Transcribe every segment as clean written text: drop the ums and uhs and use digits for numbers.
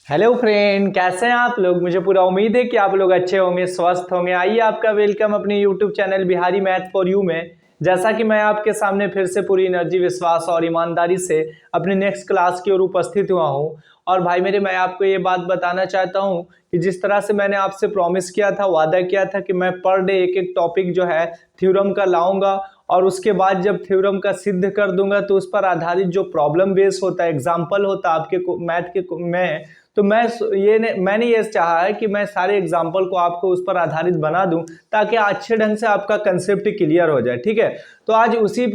Hello friend, कैसे हैं आप लोग। मुझे पूरा उम्मीद है कि आप लोग अच्छे होंगे, स्वस्थ होंगे। आइए आपका वेलकम अपने YouTube channel Bihari math for you में। जैसा कि मैं आपके सामने फिर से पूरी एनर्जी, विश्वास और ईमानदारी से अपनी नेक्स्ट क्लास की ओर उपस्थित हुआ हूं। और भाई मेरे, मैं आपको ये बात बताना चाहता हूं कि जिस तरह से मैंने आपसे प्रॉमिस किया था, वादा किया था कि मैं पर डे एक एक टॉपिक जो है थ्योरम का लाऊंगा और उसके बाद जब थ्योरम का सिद्ध कर दूंगा तो उस पर आधारित जो प्रॉब्लम बेस होता है, एग्जाम्पल होता है आपके मैथ के में, तो मैंने ये चाहा है कि मैं सारे एग्जाम्पल को आपको उस पर आधारित बना दूं ताकि अच्छे ढंग से आपका कंसेप्ट क्लियर हो जाए। ठीक है, तो आज उसी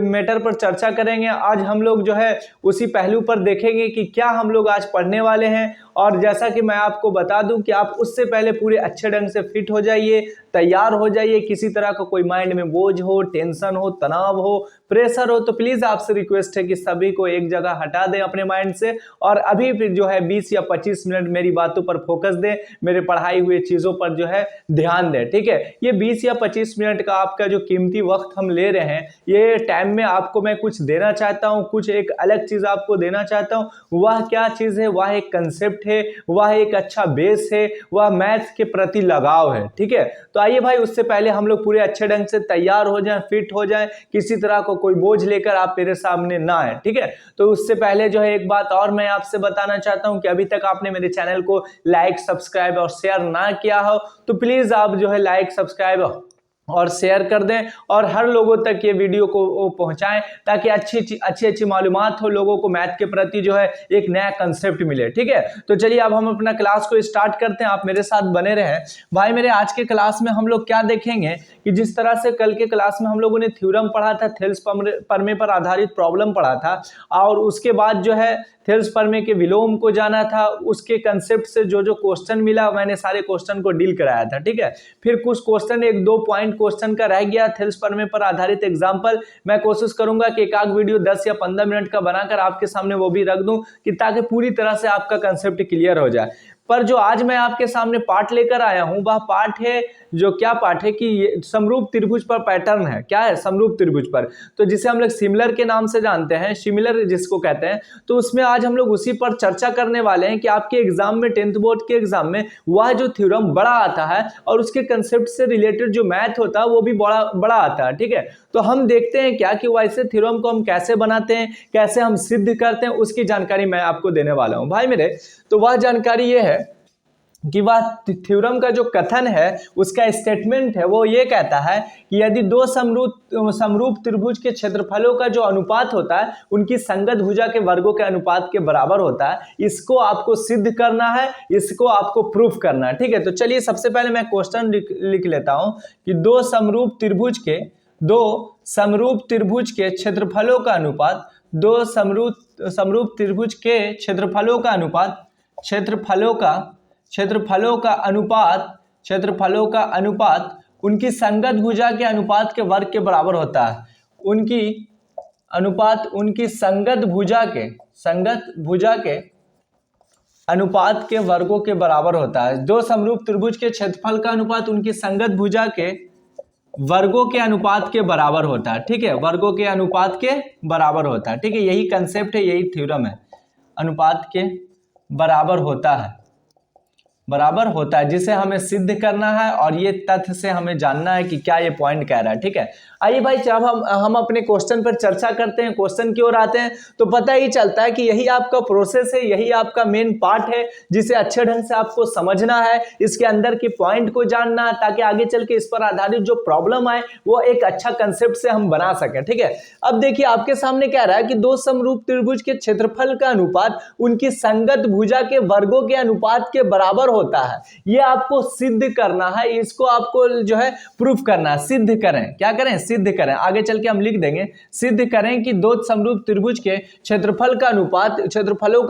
मैटर पर चर्चा करेंगे। आज हम लोग जो है उसी पहलू पर देखेंगे कि क्या हम लोग आज पढ़ने वाले हैं। और जैसा कि मैं आपको बता दूं कि आप उससे पहले पूरे अच्छे ढंग से फिट हो जाइए, तैयार हो जाइए। किसी तरह का कोई माइंड में बोझ हो, टेंशन हो, तनाव हो, प्रेशर हो, तो प्लीज आपसे रिक्वेस्ट है कि सभी को एक जगह हटा दें अपने माइंड से और अभी फिर जो है 20 या 25 मिनट मेरी बातों पर फोकस दें, मेरे पढ़ाई हुए चीजों पर जो है ध्यान दें। ठीक है, ये 20 या 25 मिनट का आपका जो कीमती वक्त हम ले रहे हैं, ये टाइम में आपको मैं कुछ देना चाहता हूं, कुछ एक अलग चीज आपको देना चाहता हूं। वह क्या चीज है? वह एक कंसेप्ट है, वह एक अच्छा बेस है, वह मैथ्स के प्रति लगाव है। ठीक है, तो आइए भाई, उससे पहले हम लोग पूरे अच्छे ढंग से तैयार हो जाएं, फिट हो जाएं, किसी तरह को कोई बोझ लेकर आप मेरे सामने ना आए। ठीक है, तो उससे पहले जो है एक बात और मैं आपसे बताना चाहता हूं कि अभी तक आपने मेरे चैनल को लाइक, सब्सक्राइब और शेयर ना किया हो तो प्लीज आप जो है लाइक, सब्सक्राइब और शेयर कर दें और हर लोगों तक ये वीडियो को पहुंचाएं ताकि अच्छी मालूमात हो लोगों को, मैथ के प्रति जो है एक नया कंसेप्ट मिले। ठीक है, तो चलिए अब हम अपना क्लास को स्टार्ट करते हैं। आप मेरे साथ बने रहें। भाई मेरे, आज के क्लास में हम लोग क्या देखेंगे कि जिस तरह से कल के क्लास में हम लोगों ने थ्योरम पढ़ा था, थेल्स प्रमेय पर आधारित प्रॉब्लम पढ़ा था और उसके बाद जो है थेल्स प्रमेय के विलोम को जाना था, उसके कंसेप्ट से जो जो क्वेश्चन मिला मैंने सारे क्वेश्चन को डील कराया था। ठीक है, फिर कुछ क्वेश्चन, एक दो पॉइंट क्वेश्चन का रह गया थेल्स प्रमेय पर आधारित एग्जांपल। मैं कोशिश करूंगा कि एक आध वीडियो 10 या 15 मिनट का बनाकर आपके सामने वो भी रख दूं कि ताकि पूरी तरह से आपका कंसेप्ट क्लियर हो जाए। पर जो आज मैं आपके सामने पार्ट लेकर आया हूं वह पार्ट है, जो क्या पार्ट है कि समरूप त्रिभुज पर पैटर्न है। क्या है? समरूप त्रिभुज पर, तो जिसे हम लोग सिमिलर के नाम से जानते हैं, सिमिलर जिसको कहते हैं। तो उसमें आज हम लोग उसी पर चर्चा करने वाले हैं कि आपके एग्जाम में, 10th बोर्ड के एग्जाम में वह जो थ्योरम बड़ा आता है और उसके कंसेप्ट से रिलेटेड जो मैथ होता है वो भी बड़ा बड़ा आता है। ठीक है, तो हम देखते हैं क्या कि वैसे थ्योरम को हम कैसे बनाते हैं, कैसे हम सिद्ध करते हैं, उसकी जानकारी मैं आपको देने वाला हूं। भाई मेरे, तो वह जानकारी ये है कि वह थ्योरम का जो कथन है, उसका स्टेटमेंट है, वो ये कहता है कि यदि दो समरूप त्रिभुज के क्षेत्रफलों का जो अनुपात होता है उनकी संगत भुजा के वर्गों के अनुपात के बराबर होता है। इसको आपको सिद्ध करना है, इसको आपको प्रूफ करना है। ठीक है, तो चलिए सबसे पहले मैं क्वेश्चन लिख लेता हूं कि दो समरूप त्रिभुज के क्षेत्रफलों का अनुपात, दो समरूप त्रिभुज के क्षेत्रफलों का अनुपात उनकी संगत भुजा के अनुपात के वर्ग के बराबर होता है। उनकी संगत भुजा के अनुपात के वर्गों के बराबर होता है। दो समरूप त्रिभुज के क्षेत्रफल का अनुपात उनकी संगत भुजा के वर्गों के अनुपात के बराबर होता है। ठीक है, वर्गों के अनुपात के बराबर होता है। ठीक है, यही कंसेप्ट है, यही थ्योरम है, अनुपात के बराबर होता है, जिसे हमें सिद्ध करना है और ये तथ्य से हमें जानना है कि क्या ये पॉइंट कह रहा है। ठीक है, आइए भाई, जब हम अपने क्वेश्चन पर चर्चा करते हैं, क्वेश्चन की ओर आते हैं, तो पता ही चलता है कि यही आपका प्रोसेस है, यही आपका मेन पार्ट है जिसे अच्छे ढंग से आपको समझना है, इसके अंदर के पॉइंट को जानना है ताकि आगे चल के इस पर आधारित जो प्रॉब्लम आए वो एक अच्छा कंसेप्ट से हम बना सकें। ठीक है, अब देखिए आपके सामने क्या रहा है कि दो समरूप त्रिभुज के क्षेत्रफल का अनुपात उनकी संगत भुजा के वर्गों के अनुपात के बराबर होता है। ये आपको सिद्ध करना है, इसको आपको जो है प्रूफ करना है। सिद्ध करें, क्या करें? सिद्ध करें। आगे चल के हम लिख देंगे, सिद्ध करें कि दो समरूप त्रिभुज के क्षेत्रफलों का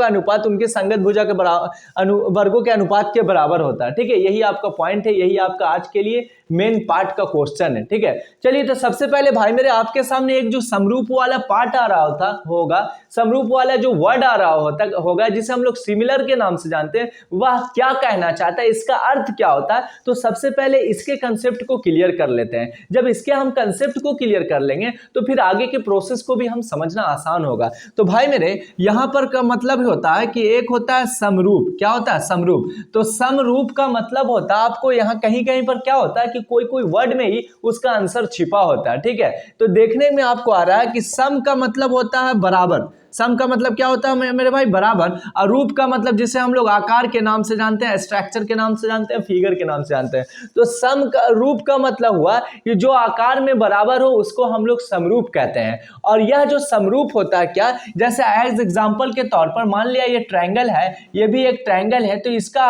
अनुपात उनके संगत भुजा के वर्गों के अनुपात के बराबर होता है। ठीक है, यही आपका पॉइंट है, यही आपका आज के लिए मेन पार्ट का क्वेश्चन है। ठीक है, चलिए तो सबसे पहले भाई मेरे आपके सामने एक जो समरूप वाला पार्ट आ रहा होगा, समरूप वाला जो वर्ड आ रहा होगा जिसे हम लोग सिमिलर के नाम से जानते हैं, वह क्या कहना कहना चाहता है, इसका अर्थ क्या होता है, तो सबसे पहले इसके कंसेप्ट को क्लियर कर लेते हैं। जब इसके हम कंसेप्ट को क्लियर कर लेंगे तो फिर आगे के प्रोसेस को भी हम समझना आसान होगा। तो भाई मेरे यहां पर का मतलब होता है कि एक होता है समरूप। क्या होता है? समरूप। तो समरूप का मतलब होता है, आपको यहां कहीं कहीं पर क्या होता है कि कोई कोई वर्ड में ही उसका आंसर छिपा होता है। ठीक है, तो देखने में आपको आ रहा है कि सम का मतलब होता है बराबर। सम का मतलब क्या होता है मेरे भाई? बराबर। और रूप का मतलब जिसे हम लोग आकार के नाम से जानते हैं, स्ट्रक्चर के नाम से जानते हैं, फिगर के नाम से जानते हैं। तो सम का रूप का मतलब हुआ कि जो आकार में बराबर हो उसको हम लोग समरूप कहते हैं। और यह जो समरूप होता है क्या, जैसे एज एग्जांपल के तौर पर मान लिया ये ट्रायंगल है, ये भी एक ट्रायंगल है, तो इसका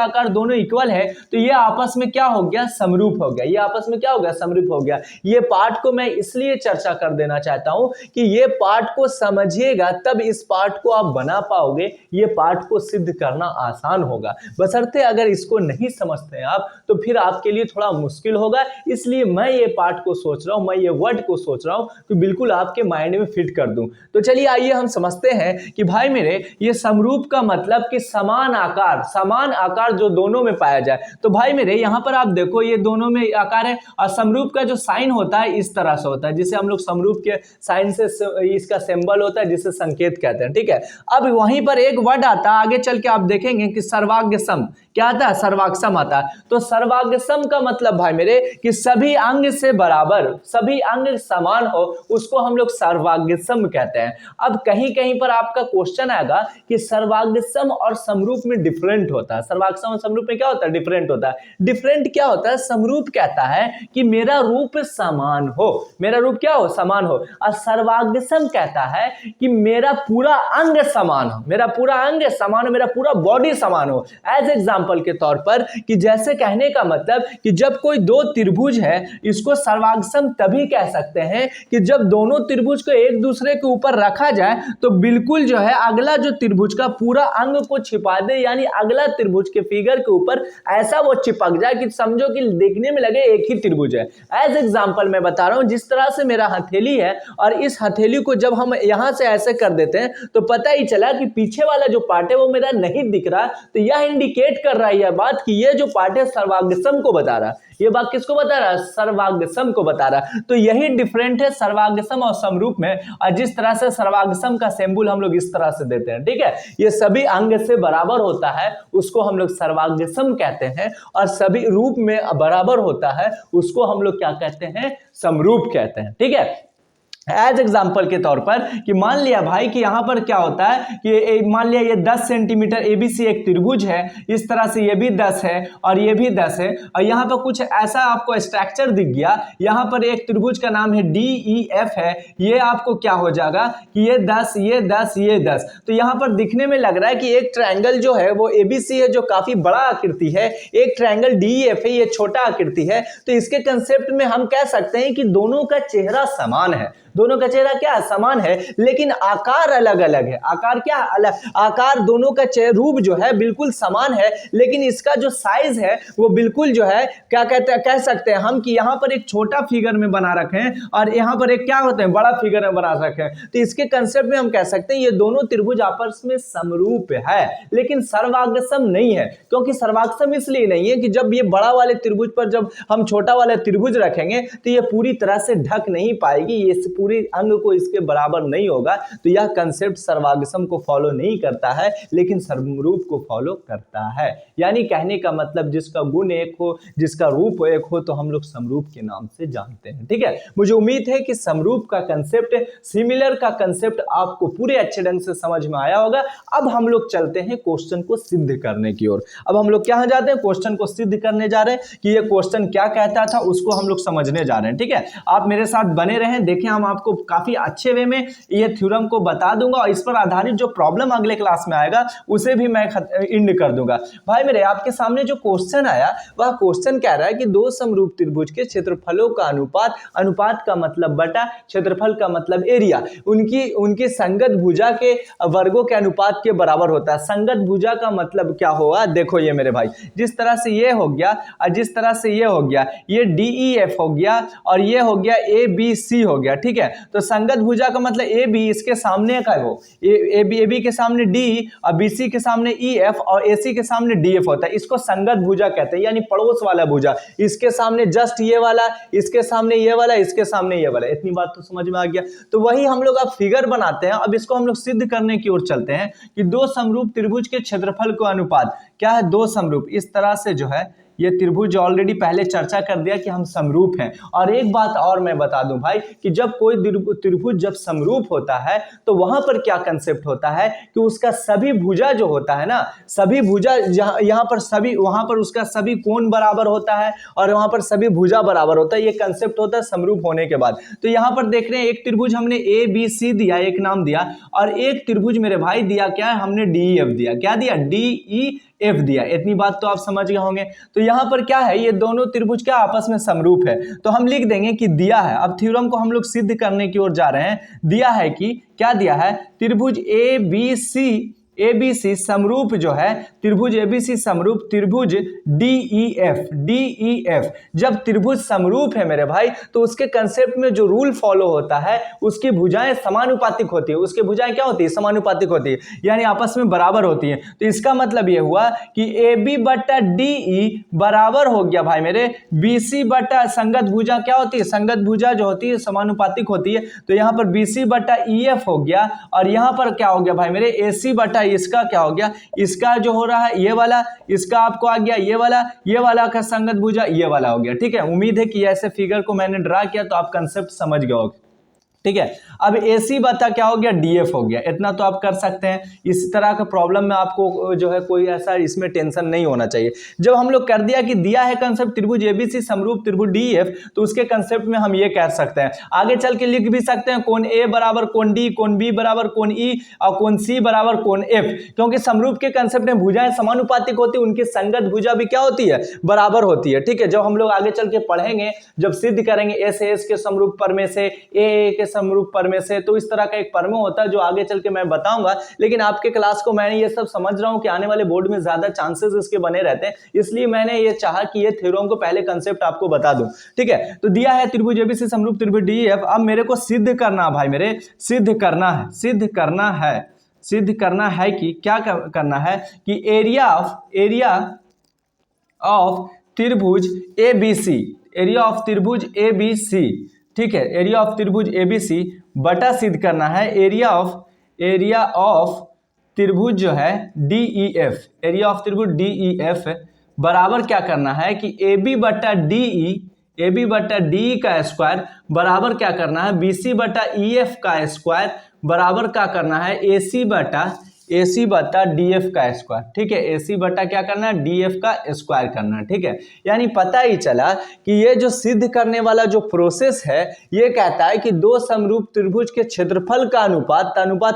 आकार दोनों इक्वल है, तो ये आपस में क्या हो गया? समरूप हो गया। ये आपस में क्या हो गया? समरूप हो गया। ये पार्ट को मैं इसलिए चर्चा कर देना चाहता हूं कि ये पार्ट को समझिए तब इस पार्ट को आप बना पाओगे, ये पार्ट को सिद्ध करना आसान होगा। बशर्ते अगर इसको नहीं समझते हैं आप तो फिर आपके लिए थोड़ा मुश्किल होगा। इसलिए मैं ये पार्ट को सोच रहा हूं, मैं ये वर्ड को सोच रहा हूं कि बिल्कुल आपके माइंड में फिट कर दूं। तो चलिए आइए हम समझते हैं कि भाई मेरे ये समरूप का मतलब कि समान आकार जो दोनों में पाया जाए। तो भाई मेरे यहां पर आप देखो ये दोनों में आकार है, और समरूप का जो साइन होता है इस तरह से होता है, जिसे हम लोग समरूप के साइन से इसका सिंबल होता है, जिसे संकेत कहते हैं। ठीक है, अब वहीं पर एक वर्ड आता है, आगे चल के आप देखेंगे कि सर्वाग्र सम। क्या आता है? सर्वाग्र आता है। तो सर्वाग्र सम का मतलब भाई मेरे कि सभी अंग से बराबर, सभी अंग समान हो, उसको हम लोग सर्वाग्र सम कहते हैं। अब कहीं कहीं पर आपका क्वेश्चन आएगा कि सर्वाग्र सम और समरूप में डिफरेंट होता है। सर्वाग्र सम और समरूप में क्या होता है? डिफरेंट होता है। डिफरेंट क्या होता है? समरूप कहता है कि मेरा रूप समान हो, मेरा रूप क्या हो? समान हो। और सर्वाग्र सम कहता है कि मेरा पूरा अंग समान हो, मेरा पूरा अंग समान हो, मेरा पूरा बॉडी समान हो। एज एग्जांपल के तौर पर कि जैसे कहने का मतलब कि जब कोई दो त्रिभुज है, इसको सर्वाग्र सम तभी कह सकते हैं कि जब दोनों त्रिभुज को एक दूसरे के ऊपर रखा जाए तो बिल्कुल जो है अगला जो त्रिभुज का पूरा अंग को छिपा दे, यानी अगला त्रिभुज के फिगर के ऊपर ऐसा वो चिपक जाए कि समझो कि देखने में लगे एक ही त्रिभुज है। एज एग्जांपल मैं बता रहा हूं, जिस तरह से मेरा हथेली है और इस हथेली को जब हम यहां से ऐसे कर देते हैं तो पता ही चला कि पीछे वाला जो पार्ट है वो मेरा नहीं दिख रहा। तो यह इंडिकेट कर रहा है यह बात कि ये जो पार्ट है सर्वाग्र सम को बता रहा है। ये बात किसको बता रहा है? सर्वाग्र सम को बता रहा है। तो यही डिफरेंट है सर्वाग्र सम और समरूप में। और जिस तरह से सर्वाग्र सम का सिंबल हम लोग इस तरह से देते हैं, ठीक है, ये सभी अंग से बराबर होता है, उसको हम लोग सर्वाग्र सम कहते हैं। और सभी रूप में बराबर होता है, उसको हम लोग क्या कहते हैं? समरूप कहते हैं। ठीक है, एज एग्जाम्पल के तौर पर कि मान लिया भाई कि यहां पर क्या होता है कि मान लिया ये 10 सेंटीमीटर एबीसी एक त्रिभुज है, इस तरह से ये भी 10 है और ये भी 10 है, और यहां पर कुछ ऐसा आपको स्ट्रक्चर दिख गया। यहां पर एक त्रिभुज का नाम है DEF है, ये आपको क्या हो जाएगा कि ये 10 ये 10 ये 10। तो यहां पर दिखने में लग रहा है कि एक ट्रायंगल जो है वो एबीसी है जो काफी बड़ा आकृति है, एक ट्रायंगल DEF है ये छोटा आकृति है। तो इसके कंसेप्ट में हम कह सकते हैं कि दोनों का चेहरा समान है, दोनों का चेहरा क्या समान है, लेकिन आकार अलग अलग है। आकार क्या अलग? आकार दोनों का रूप जो है बिल्कुल समान है, लेकिन इसका जो साइज है वो बिल्कुल जो है क्या कहते हैं, कह सकते हैं हम कि यहां पर एक छोटा फिगर में बना रखे हैं और यहां पर एक क्या होते हैं, बड़ा फिगर में बना रखे हैं। तो इसके कंसेप्ट में हम कह सकते हैं ये दोनों त्रिभुज आपस में समरूप है, लेकिन सर्वाग्र सम नहीं है। क्योंकि सर्वाग्र सम इसलिए नहीं है कि जब ये बड़ा वाले त्रिभुज पर जब हम छोटा वाला त्रिभुज रखेंगे तो ये पूरी तरह से ढक नहीं पाएगी, ये पूरी अंग को इसके बराबर नहीं होगा। तो यह कंसेप्ट सर्वाग्र सम को फॉलो नहीं करता है, लेकिन समरूप को फॉलो करता है। यानी कहने का मतलब जिसका गुण एक हो, जिसका रूप एक हो, तो हम लोग समरूप के नाम से जानते हैं। ठीक है, मुझे उम्मीद है कि समरूप का कंसेप्ट, सिमिलर का कंसेप्ट आपको पूरे अच्छे ढंग से समझ में आया होगा। अब हम लोग चलते हैं क्वेश्चन को सिद्ध करने की ओर। अब हम लोग क्या जाते हैं, क्वेश्चन को सिद्ध करने जा रहे हैं कि ये क्वेश्चन क्या कहता था, उसको हम लोग समझने जा रहे हैं। ठीक है, आप मेरे साथ बने रहें, देखें हम आपको काफी अच्छे वे में ये थ्योरम को बता दूंगा और इस पर आधारित जो प्रॉब्लम अगले क्लास में आएगा उसे भी मैं इंड कर दूंगा। भाई मेरे आपके सामने जो क्वेश्चन आया वह क्वेश्चन कह रहा है कि दो समरूप त्रिभुज के क्षेत्रफलों का अनुपात, अनुपात का मतलब बटा, क्षेत्रफल का मतलब एरिया, उनकी संगत भुजा के वर्गों के अनुपात के बराबर होता है। संगत भुजा का मतलब क्या होगा, देखो ये मेरे भाई, जिस तरह से ये हो गया और जिस तरह से ये हो गया, ये DEF हो गया और ये हो गया ABC हो गया। ठीक ठीक है। तो संगत भुजा का मतलब ए बी इसके सामने का है, वो ए बी के सामने डी और बी सी के सामने ई एफ और ए सी के सामने डी एफ होता है, इसको संगत भुजा कहते हैं, यानी पड़ोस वाला भुजा। इसके सामने जस्ट ये वाला, इसके सामने ये वाला, इसके सामने ये वाला। इतनी बात तो समझ में आ गया। तो वही हम लोग अब फिगर बनाते हैं। अब इसको हम लोग सिद्ध करने की ओर चलते हैं कि दो समरूप त्रिभुज के क्षेत्रफल का अनुपात क्या है, दो समरूप। इस तरह से जो है ये त्रिभुज ऑलरेडी पहले चर्चा कर दिया कि हम समरूप हैं। और एक बात और मैं बता दूं भाई कि जब कोई त्रिभुज जब समरूप होता है तो वहां पर क्या कंसेप्ट होता है कि उसका सभी भुजा जो होता है ना, सभी भुजा यहाँ पर सभी, वहां पर उसका सभी कोण बराबर होता है और वहां पर सभी भुजा बराबर होता है। ये कंसेप्ट होता है समरूप होने के बाद। तो यहाँ पर देख रहे हैं एक त्रिभुज हमने ए बी सी दिया, एक नाम दिया, और एक त्रिभुज मेरे भाई दिया क्या है, हमने डी एफ दिया। क्या दिया, डी ई एफ दिया। इतनी बात तो आप समझ गए होंगे। तो यहां पर क्या है, ये दोनों त्रिभुज क्या आपस में समरूप है। तो हम लिख देंगे कि दिया है, अब थ्योरम को हम लोग सिद्ध करने की ओर जा रहे हैं। दिया है कि क्या दिया है, त्रिभुज ए बी सी एबीसी समरूप जो है, त्रिभुज एबीसी समरूप त्रिभुज डीईएफ। जब त्रिभुज समरूप है मेरे भाई तो उसके कंसेप्ट में जो रूल फॉलो होता है, उसकी भुजाएं समानुपातिक होती है। उसकी भुजाएं क्या होती है, समानुपातिक होती है, यानी आपस में बराबर होती है। तो इसका मतलब यह हुआ कि ए बी बटा डी ई बराबर हो गया भाई मेरे बी सी बटा, संगत भुजा क्या होती है, संगत भुजा जो होती है समानुपातिक होती है। तो यहां पर बी सी बटा ई एफ हो गया, और यहां पर क्या हो गया भाई मेरे ए सी बटा, इसका क्या हो गया, इसका जो हो रहा है ये वाला, इसका आपको आ गया ये वाला का संगत भुजा ये वाला हो गया। ठीक है, उम्मीद है कि ऐसे फिगर को मैंने ड्रा किया तो आप कंसेप्ट समझ गए होगे। ठीक है, अब AC बता क्या हो गया, DF हो गया। इतना तो आप कर सकते हैं। इस तरह का प्रॉब्लम में आपको जो है कोई ऐसा इसमें टेंशन नहीं होना चाहिए। जब हम लोग कर दिया कि दिया है कंसेप्ट त्रिभुज ABC समरूप त्रिभुज DF, तो उसके कंसेप्ट में हम ये कह सकते हैं, आगे चल के लिख भी सकते हैं कोण A बराबर कोण D, कोण B बराबर कोण E और कोण C बराबर कोण F। क्योंकि समरूप के कंसेप्ट में भुजाएं समानुपातिक होती है, उनकी संगत भुजा भी क्या होती है, बराबर होती है। ठीक है, जब हम लोग आगे चल के पढ़ेंगे, जब सिद्ध करेंगे S के समरूप परमे से, A के समरूप परमे से, तो इस तरह का एक परमे होता है जो आगे चल के मैं बताऊंगा। लेकिन आपके क्लास को मैंने ये सब समझ रहा हूं कि आने वाले बोर्ड में ज्यादा चांसेस इसके बने रहते हैं, इसलिए मैंने ये चाहा कि ये थ्योरम को पहले कंसेप्ट आपको बता दूं। ठीक है, तो दिया है त्रिभुज एबीसी समरूप त्रिभुज डीएफ। अब मेरे को सिद्ध करना भाई मेरे, सिद्ध करना है कि क्या करना है कि एरिया ऑफ त्रिभुज एबीसी, ठीक है, एरिया ऑफ त्रिभुज एबीसी बटा सिद्ध करना है एरिया ऑफ त्रिभुज जो है डीईएफ, एरिया ऑफ त्रिभुज डीईएफ बराबर क्या करना है कि AB बटा DE का स्क्वायर बराबर क्या करना है, BC बटा EF का स्क्वायर बराबर क्या करना है, AC बटा DF का स्क्वायर। ठीक है, AC बटा क्या करना है, DF का स्क्वायर करना है। ठीक है, यानी पता ही चला कि ये जो सिद्ध करने वाला जो प्रोसेस है, ये कहता है कि दो समरूप त्रिभुज के क्षेत्रफल का अनुपात,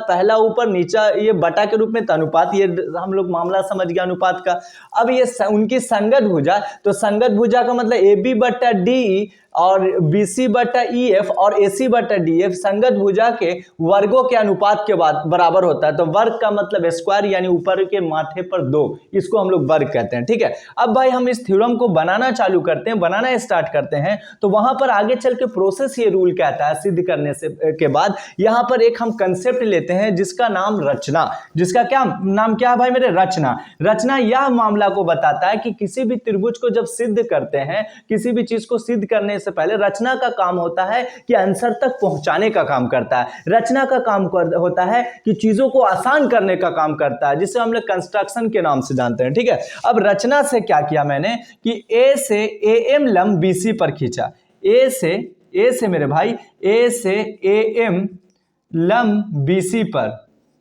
पहला ऊपर नीचा, ये बटा के रूप में अनुपात, ये हम लोग मामला समझ गया अनुपात का। अब ये उनकी संगत भुजा, तो संगत भुजा का मतलब AB बटा DE और BC बटा EF और AC बटा DF संगत भुजा के वर्गों के अनुपात के बाद बराबर होता है। तो वर्ग का मतलब स्क्वायर, यानी ऊपर के माथे पर 2, इसको हम लोग वर्ग कहते हैं। ठीक है, अब भाई हम इस थ्योरम को बनाना चालू करते हैं, बनाना स्टार्ट करते हैं। तो वहां पर आगे चल के प्रोसेस ये रूल कहता है, सिद्ध करने से के बाद यहां पर एक हम कंसेप्ट लेते हैं जिसका नाम रचना, जिसका क्या नाम क्या है भाई मेरे, रचना यह मामला को बताता है कि किसी भी त्रिभुज को जब सिद्ध करते हैं, किसी भी चीज को सिद्ध करने से पहले रचना का काम होता है कि आंसर तक पहुंचाने का काम करता है। रचना का काम होता है कि चीजों को आसान करने का काम करता है, जिसे हम लोग कंस्ट्रक्शन के नाम से जानते हैं। ठीक है, अब रचना से क्या किया मैंने कि A से AM लंब BC पर खींचा, A से मेरे भाई A से AM लंब BC पर,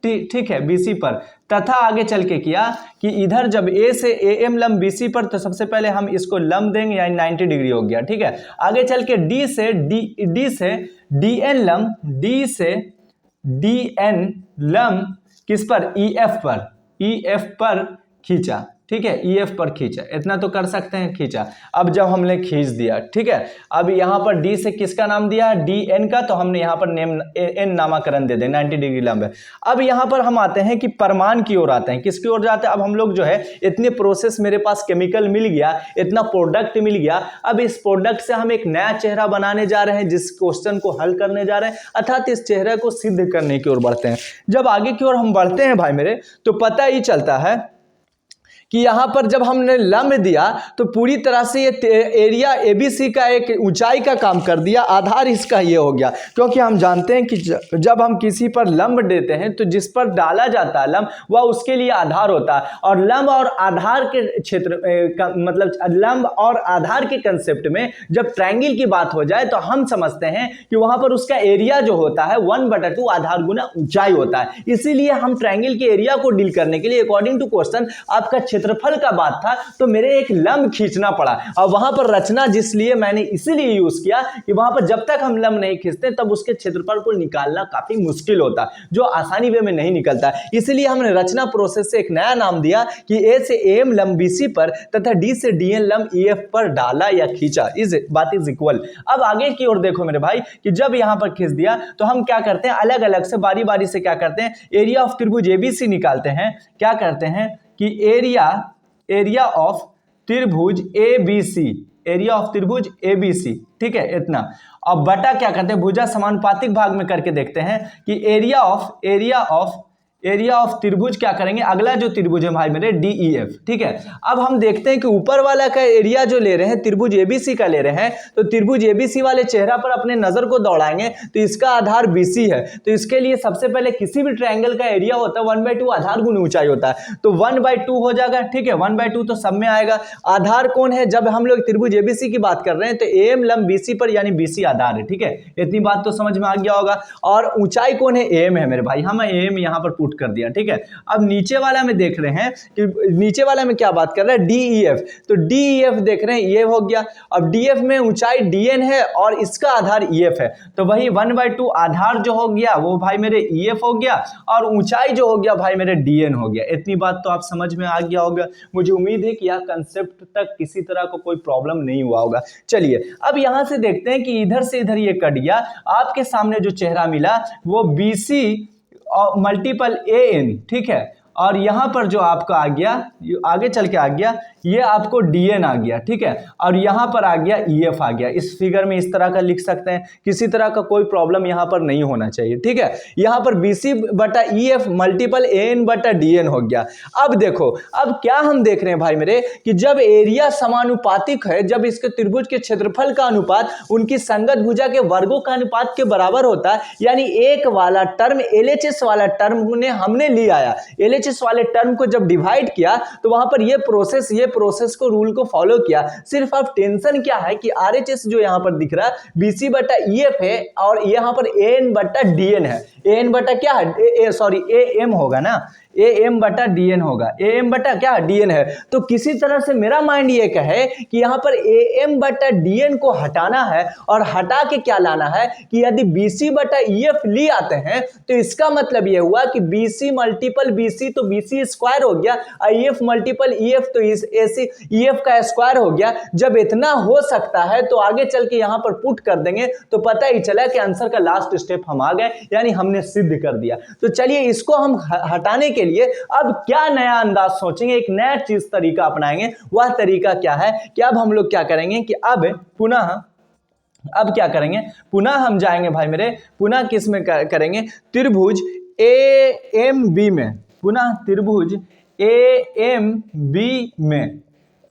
ठीक है, BC पर, तथा आगे चल के किया कि इधर जब A से AM लंब BC पर, तो सबसे पहले हम इसको लंब देंगे, यानी 90 डिग्री हो गया। ठीक है, आगे चल के D से DN लंब किस पर, EF पर खींचा। ठीक है, EF पर खींचा, इतना तो कर सकते हैं, खींचा। अब जब हमने खींच दिया, ठीक है, अब यहाँ पर D से किसका नाम दिया, DN का, तो हमने यहाँ पर नेम N नामाकरण दे दें, 90 डिग्री लंब है। अब यहाँ पर हम आते हैं कि परमाणु की ओर आते हैं, किसकी ओर जाते हैं, अब हम लोग जो है इतने प्रोसेस मेरे पास केमिकल मिल गया, इतना प्रोडक्ट मिल गया, अब इस प्रोडक्ट से हम एक नया चेहरा बनाने जा रहे हैं, जिस क्वेश्चन को हल करने जा रहे हैं, अर्थात इस चेहरे को सिद्ध करने की ओर बढ़ते हैं। जब आगे की ओर हम बढ़ते हैं भाई मेरे, तो पता ही चलता है कि यहाँ पर जब हमने लंब दिया तो पूरी तरह से ये एरिया ABC का एक ऊंचाई का काम कर दिया, आधार इसका ये हो गया, क्योंकि हम जानते हैं कि जब हम किसी पर लंब देते हैं तो जिस पर डाला जाता है लंब वह उसके लिए आधार होता है, और लंब और आधार के क्षेत्र मतलब लंब और आधार के कंसेप्ट में जब ट्रायंगल की बात हो जाए तो हम समझते हैं कि वहां पर उसका एरिया जो होता है 1/2 आधार गुना ऊंचाई होता है। इसीलिए हम ट्रायंगल के एरिया को डील करने के लिए अकॉर्डिंग टू क्वेश्चन आपका क्षेत्रफल का बात था, तो मेरे एक लंब खींचना पड़ा, और वहां पर रचना जिसलिए मैंने इसीलिए यूज किया कि वहां पर जब तक हम लंब नहीं खींचते तब उसके क्षेत्रफल को निकालना काफी मुश्किल होता, जो आसानी वे में नहीं निकलता। इसीलिए हमने रचना प्रोसेस से एक नया नाम दिया कि A से AM लंब BC पर तथा D से DN लंब EF पर डाला या खींचा, इस बात इज इक्वल। अब आगे की ओर देखो मेरे भाई कि जब यहां पर खींच दिया तो हम क्या करते हैं, अलग अलग से बारी बारी से क्या करते हैं, एरिया ऑफ त्रिभुज ABC निकालते हैं। क्या करते हैं कि एरिया ऑफ त्रिभुज ABC, एरिया ऑफ त्रिभुज ABC, ठीक है, इतना। अब बटा क्या करते हैं, भुजा समानुपातिक भाग में करके देखते हैं कि एरिया ऑफ त्रिभुज क्या करेंगे, अगला जो त्रिभुज है भाई मेरे DEF, ठीक है। अब हम देखते हैं कि ऊपर वाला का एरिया जो ले रहे हैं त्रिभुज ABC का ले रहे हैं, तो त्रिभुज ABC वाले चेहरा पर अपने नजर को दौड़ाएंगे तो इसका आधार BC है, तो इसके लिए सबसे पहले किसी भी ट्रायंगल का एरिया होता है 1/2 आधार गुना ऊंचाई होता है, तो 1/2 हो जाएगा, ठीक है, 1/2 तो सब में आएगा। आधार कौन है, जब हम लोग त्रिभुज ABC की बात कर रहे हैं तो AM लंब BC पर यानी BC आधार है, ठीक है, इतनी बात तो समझ में आ गया होगा। और ऊंचाई कौन है, AM है मेरे भाई, हम AM यहां पर कर दिया, ठीक है। अब नीचे वाला में देख रहे हैं कि नीचे वाला में क्या बात कर रहा है, DEF, तो DEF देख रहे हैं, ये हो गया। अब DF में ऊंचाई DN है और इसका आधार EF है, तो वही 1/2 आधार जो हो गया वो भाई मेरे EF हो गया, और ऊंचाई जो हो गया भाई मेरे DN हो गया। इतनी बात तो आप समझ में आ गया होगा, मुझे उम्मीद है कि यह कंसेप्ट तक किसी तरह को कोई प्रॉब्लम नहीं हुआ होगा। चलिए अब यहां से देखते हैं कि इधर से इधर ये कट गया, आपके सामने जो चेहरा मिला वो BC और मल्टीपल AN, ठीक है, और यहां पर जो आपका आ गया, आगे चल के आ गया, ये आपको DN आ गया, ठीक है, और यहां पर आ गया EF आ गया। इस फिगर में इस तरह का लिख सकते हैं, किसी तरह का कोई प्रॉब्लम यहां पर नहीं होना चाहिए, ठीक है। यहां पर BC/EF मल्टीपल AN/DN हो गया। अब देखो, अब क्या हम देख रहे हैं भाई मेरे कि जब एरिया समानुपातिक है, जब इसके त्रिभुज के क्षेत्रफल का अनुपात उनकी संगत भुजा के वर्गों का अनुपात के बराबर होता है, यानी एक वाला टर्म LHS वाला टर्म हमने लिया आया, LHS वाले टर्म को जब डिवाइड किया तो वहां पर ये प्रोसेस को रूल को फॉलो किया। सिर्फ अब टेंशन क्या है कि RHS जो यहां पर दिख रहा है BC/EF है, और यहां पर AN/DN है। AN बटा क्या है, सॉरी AM होगा ना, AM/DN होगा, AM/क्या DN है। तो किसी तरह से मेरा माइंड ये कहे कि यहाँ पर AM/DN को हटाना है, और हटा के क्या लाना है कि यदि BC/EF ले आते हैं तो इसका मतलब ये हुआ कि BC मल्टीपल BC तो BC स्क्वायर हो गया, EF मल्टीपल EF तो इस EF का स्क्वायर हो गया। जब इतना हो सकता है तो आगे चल के यहाँ पर पुट कर देंगे तो पता ही चला कि आंसर का लास्ट स्टेप हम आ गए, यानी हमने सिद्ध कर दिया। तो चलिए इसको हम हटाने के लिए अब क्या नया अंदाज सोचेंगे, एक नया चीज तरीका अपनाएंगे। वह तरीका क्या है कि अब हम लोग क्या करेंगे कि अब क्या करेंगे, पुनः हम जाएंगे भाई मेरे, पुनः किस में करेंगे, त्रिभुज AMB में, पुनः त्रिभुज AMB में।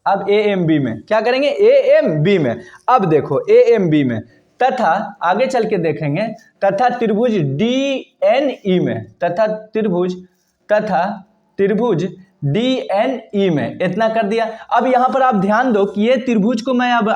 अब AMB में क्या करेंगे, AMB में। अब देखो AMB में तथा आगे चल के देखेंगे तथा त्रिभुज DNE में, तथा त्रिभुज DNE में, इतना कर दिया। अब यहां पर आप ध्यान दो कि ये त्रिभुज को मैं अब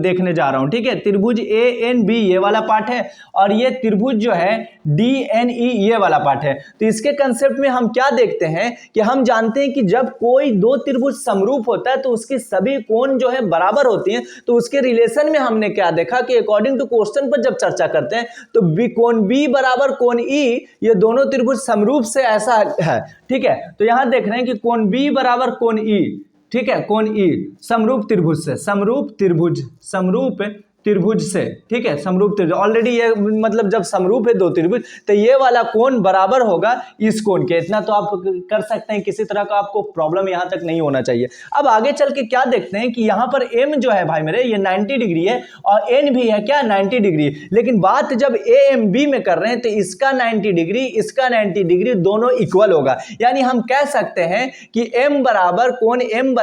देखने जा रहा हूं, ठीक है। त्रिभुज ANB ये वाला पार्ट है, और ये त्रिभुज जो है DNE ये वाला पार्ट है। तो इसके कंसेप्ट में हम क्या देखते हैं कि हम जानते हैं कि जब कोई दो त्रिभुज समरूप होता है तो उसकी सभी कोण जो है बराबर होती हैं। तो उसके रिलेशन में हमने क्या देखा कि अकॉर्डिंग टू क्वेश्चन पर जब चर्चा करते हैं तो कोण B बराबर कोण E, ये दोनों त्रिभुज समरूप से ऐसा है, ठीक है। तो यहां देख रहे हैं हैं कि कोण बी बराबर कोण ई, ठीक है, कोण ई समरूप त्रिभुज से, समरूप त्रिभुज से, ठीक है, समरूप त्रिभुज। ऑलरेडी ये मतलब जब समरूप है दो त्रिभुज तो ये वाला कोण बराबर होगा इस कोण के। इतना तो आप कर सकते हैं, किसी तरह का आपको प्रॉब्लम यहां तक नहीं होना चाहिए। अब आगे चल के क्या देखते हैं कि यहां पर m जो है भाई मेरे ये 90 डिग्री है और n भी है क्या 90 डिग्री। लेकिन बात जब AMB में कर रहे हैं तो इसका 90 डिग्री इसका 90 डिग्री दोनों इक्वल होगा। यानी हम कह सकते हैं कि m बराबर कोण n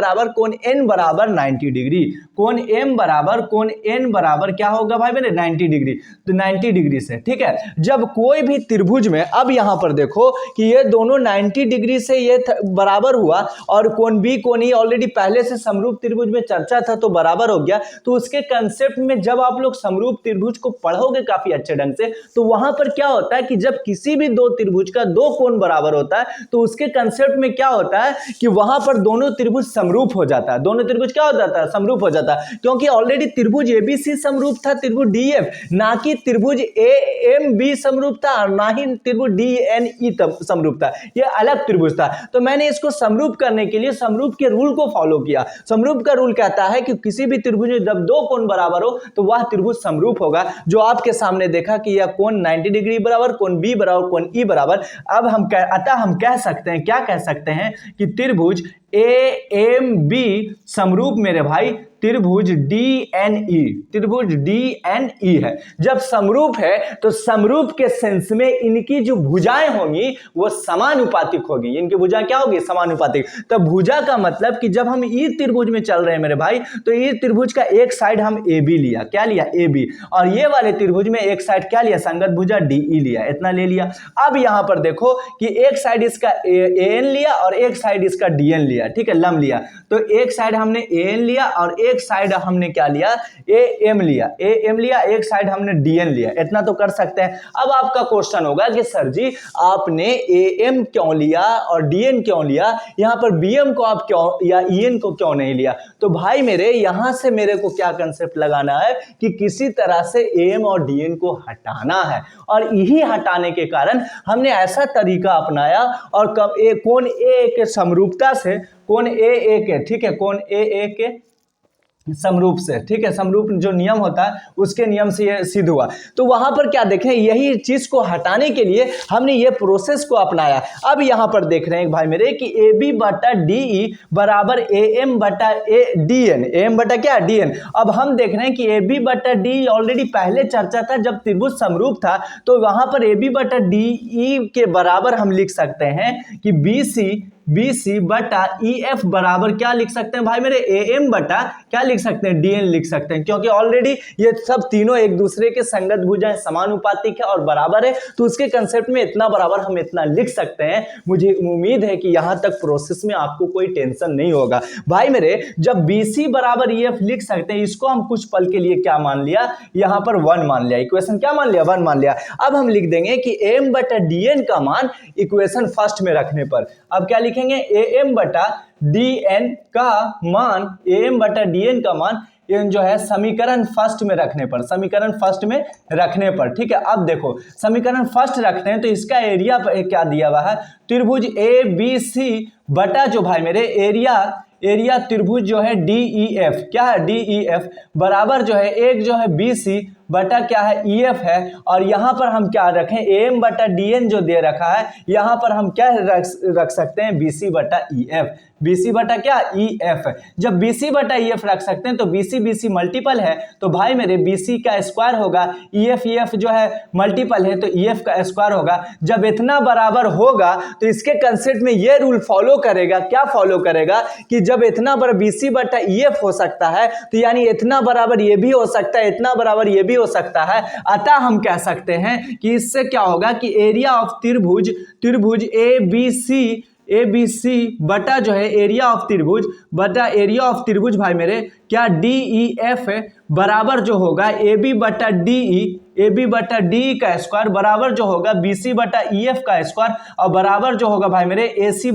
बराबर 90 डिग्री, कोण m बराबर कोण n बराबर क्या होगा भाई मेरे 90 डिग्री। तो 90 डिग्री से, ठीक है, जब कोई भी त्रिभुज में, अब यहां पर देखो कि ये दोनों 90 डिग्री से ये बराबर हुआ और कोण बी कोण ई ऑलरेडी पहले से समरूप त्रिभुज में चर्चा था तो बराबर हो गया। तो उसके कंसेप्ट में जब आप लोग समरूप त्रिभुज को पढ़ोगे काफी अच्छे ढंग से तो वहां पर क्या होता है कि जब किसी भी दो त्रिभुज का दो कोण बराबर होता है तो उसके कंसेप्ट में क्या होता है कि वहां पर दोनों त्रिभुज समरूप हो जाता है। दोनों त्रिभुज क्या हो जाता है, समरूप हो जाता है, क्योंकि ऑलरेडी त्रिभुज एबीसी समरूप था, त्रिभुज डीएफ, ना कि त्रिभुज एएमबी समरूप था और ना ही त्रिभुज डीएनई समरूप था, ये अलग त्रिभुज था। तो मैंने इसको समरूप करने के लिए समरूप के रूल को फॉलो किया। समरूप का रूल कहता है कि किसी भी त्रिभुज में जब दो कोण बराबर हो तो वह त्रिभुज समरूप होगा। जो आपके सामने देखा कि यह कोण 90 डिग्री बराबर, कोण बी बराबर, कोण ई बराबर। अब हम कह सकते हैं, क्या कह सकते हैं कि त्रिभुज AMB समरूप मेरे भाई त्रिभुज DNE, त्रिभुज DNE है। जब समरूप है तो समरूप के सेंस में इनकी जो भुजाएं होंगी वो समानुपातिक होगी। इनकी भुजा क्या होगी, समानुपातिक। तो भुजा का मतलब कि जब हम ई त्रिभुज में चल रहे हैं मेरे भाई तो ई त्रिभुज का एक साइड हम AB लिया, क्या लिया AB, और ये वाले त्रिभुज में एक साइड क्या लिया, संगत भुजा DE लिया, इतना ले लिया। अब यहां पर देखो कि एक साइड इसका AN लिया और एक साइड इसका DN लिया, ठीक है, लंब लिया। तो एक साइड हमने AN लिया और एक साइड हमने क्या लिया, AM लिया, एक साइड हमने DN लिया। इतना तो कर सकते हैं। अब आपका क्वेश्चन होगा कि सर जी आपने AM क्यों लिया और DN क्यों लिया, यहां पर BM को आप क्यों या EN को क्यों नहीं लिया। तो भाई मेरे यहां से मेरे को क्या कंसेप्ट लगाना है कि किसी तरह से AM और DN को हटाना है, और यही हटाने के कारण हमने ऐसा तरीका अपनाया और कोण AA के समरूपता से, कोण AA के, ठीक है, कोण AA के समरूप से, ठीक है, समरूप जो नियम होता है उसके नियम से ये सिद्ध हुआ। तो वहां पर क्या देखें, यही चीज को हटाने के लिए हमने ये प्रोसेस को अपनाया। अब यहां पर देख रहे हैं भाई मेरे कि AB बटा DE बराबर AM बटा DN, AM बटा क्या, DN। अब हम देख रहे हैं कि AB बटा DE ऑलरेडी पहले चर्चा था जब त्रिभुज समरूप था, तो वहां पर AB बटा DE के बराबर हम लिख सकते हैं कि BC बटा EF बराबर क्या लिख सकते हैं भाई मेरे, AM बटा क्या लिख सकते हैं, DN लिख सकते हैं, क्योंकि ऑलरेडी ये सब तीनों एक दूसरे के संगत भुजाएं समानुपातिक है और बराबर है। तो उसके कंसेप्ट में इतना बराबर हम इतना लिख सकते हैं। मुझे उम्मीद है कि यहां तक प्रोसेस में आपको कोई टेंशन नहीं होगा। भाई मेरे जब BC बराबर EF लिख सकते हैं, इसको हम कुछ पल के लिए क्या मान लिया, यहां पर 1 मान लिया, इक्वेशन क्या मान लिया, 1 मान लिया। अब हम लिख देंगे कि AM बटा DN का मान इक्वेशन फर्स्ट में रखने पर, अब क्या लिखेंगे, AM बटा DN का मान, AM बटा DN का मान जो है समीकरण फर्स्ट में रखने पर, समीकरण फर्स्ट में रखने पर, ठीक है। अब देखो समीकरण फर्स्ट रखते हैं तो इसका एरिया क्या दिया हुआ है, त्रिभुज ABC बटा जो भाई मेरे एरिया त्रिभुज जो है DEF, क्या है DEF बराबर जो है एक जो है BC बटा क्या है EF है, और यहां पर हम क्या रखें, AM बटा DN जो दे रखा है यहां पर हम क्या रख सकते हैं, BC बटा EF, BC बटा क्या EF। जब BC बटा EF रख सकते हैं तो BC मल्टीपल है तो भाई मेरे BC का स्क्वायर होगा, EF जो है मल्टीपल है तो EF का स्क्वायर होगा। जब इतना बराबर होगा तो इसके कंसेप्ट में ये रूल फॉलो करेगा, क्या फॉलो करेगा कि जब इतना बड़ा BC बटा EF हो सकता है तो यानी इतना बराबर ये भी हो सकता है, इतना बराबर ये भी हो सकता है। अतः हम कह सकते हैं कि इससे क्या होगा कि एरिया ऑफ त्रिभुज ABC बटा जो है एरिया ऑफ त्रिभुज बटा एरिया ऑफ त्रिभुज भाई मेरे क्या DEF बराबर जो होगा ए बी बटा डी का स्क्वायर बराबर जो होगा बी सी बटा ई एफ का स्क्वायर और बराबर जो होगा भाई मेरे ए सी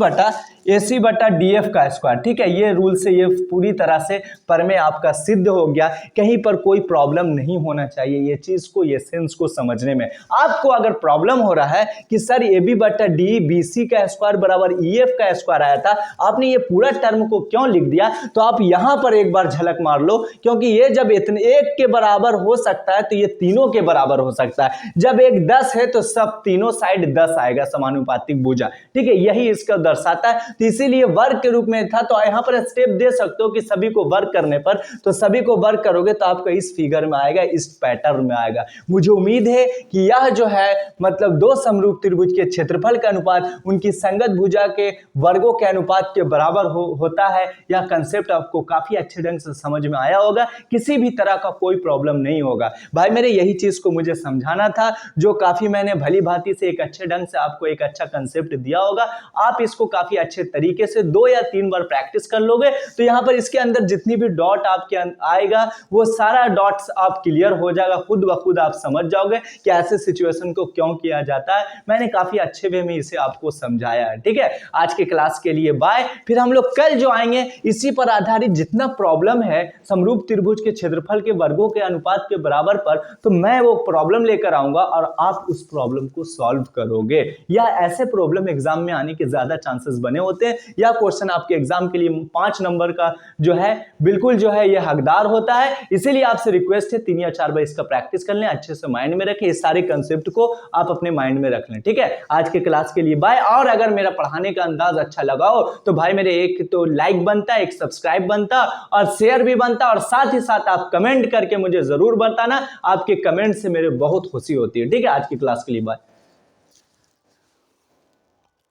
बटा डी एफ का स्क्वायर। ठीक है, ये रूल से ये पूरी तरह से प्रमेय आपका सिद्ध हो गया। कहीं पर कोई प्रॉब्लम नहीं होना चाहिए ये चीज को, ये सेंस को समझने में। आपको अगर प्रॉब्लम हो रहा है कि सर ए बी बटा डी बी सी का स्क्वायर बराबर ई एफ का स्क्वायर आया था, आपने ये पूरा टर्म को क्यों लिख दिया, तो आप यहां पर एक बार झलक मार लो, क्योंकि ये जब इतने एक के बराबर हो सकता है तो ये तीनों के बराबर हो सकता है। जब एक 10 है तो सब तीनों साइड 10 आएगा, समानुपातिक भुजा। ठीक है, यही इसका दर्शाता है। तो इसीलिए वर्ग के रूप में था। तो यहां पर स्टेप दे सकते हो कि सभी को वर्ग करने पर, तो सभी को वर्ग करोगे तो आपका इस फिगर में आएगा, इस पैटर्न में आएगा। मुझे उम्मीद है कि यह जो है मतलब दो समरूप त्रिभुज के क्षेत्रफल का अनुपात उनकी संगत भुजा के वर्गों के अनुपात के बराबर होता है। यह कंसेप्ट आपको काफी अच्छे ढंग से समझ में आया होगा, किसी भी तरह का कोई प्रॉब्लम नहीं होगा भाई मेरे। यही चीज को मुझे समझाना था, जो काफी मैंने भली भांति से एक अच्छे ढंग से आपको एक अच्छा कंसेप्ट दिया होगा। आप इसको काफी अच्छे तरीके से 2 या 3 बार प्रैक्टिस कर लोगे तो यहां पर इसके अंदर जितनी भी डॉट आपके आएगा वो सारा डॉट्स आप क्लियर हो जाएगा, खुद ब खुद आप समझ जाओगे कि ऐसे सिचुएशन को क्यों किया जाता है। मैंने काफी अच्छे वे में इसे आपको समझाया है। ठीक है, आज के क्लास के लिए बाय। फिर हम लोग कल जो आएंगे इसी पर आधारित जितना प्रॉब्लम है समरूप त्रिभुज के क्षेत्रफल के वर्गों के अनुपात के बराबर पर, तो मैं वो प्रॉब्लम लेकर आऊंगा और आप उस प्रॉब्लम को सॉल्व करोगे। या ऐसे प्रॉब्लम एग्जाम में आने के ज्यादा चांसेस बने होते हैं, या क्वेश्चन आपके एग्जाम के लिए 5 नंबर का जो है बिल्कुल जो है ये हकदार होता है। इसीलिए आपसे रिक्वेस्ट है 3 या 4 बार इसका प्रैक्टिस कर लें, अच्छे से माइंड में रखें, इस सारे कंसेप्ट को आप अपने माइंड में रख लें। ठीक है, आज के क्लास के लिए बाय। और अगर मेरा पढ़ाने का अंदाज अच्छा लगा हो तो भाई मेरे एक तो लाइक बनता, एक सब्सक्राइब बनता और शेयर भी बनता, और साथ ही साथ आप कमेंट करके मुझे जरूर बताना। आपके कमेंट से मेरे बहुत खुशी होती है। ठीक है, आज की क्लास के लिए बाय।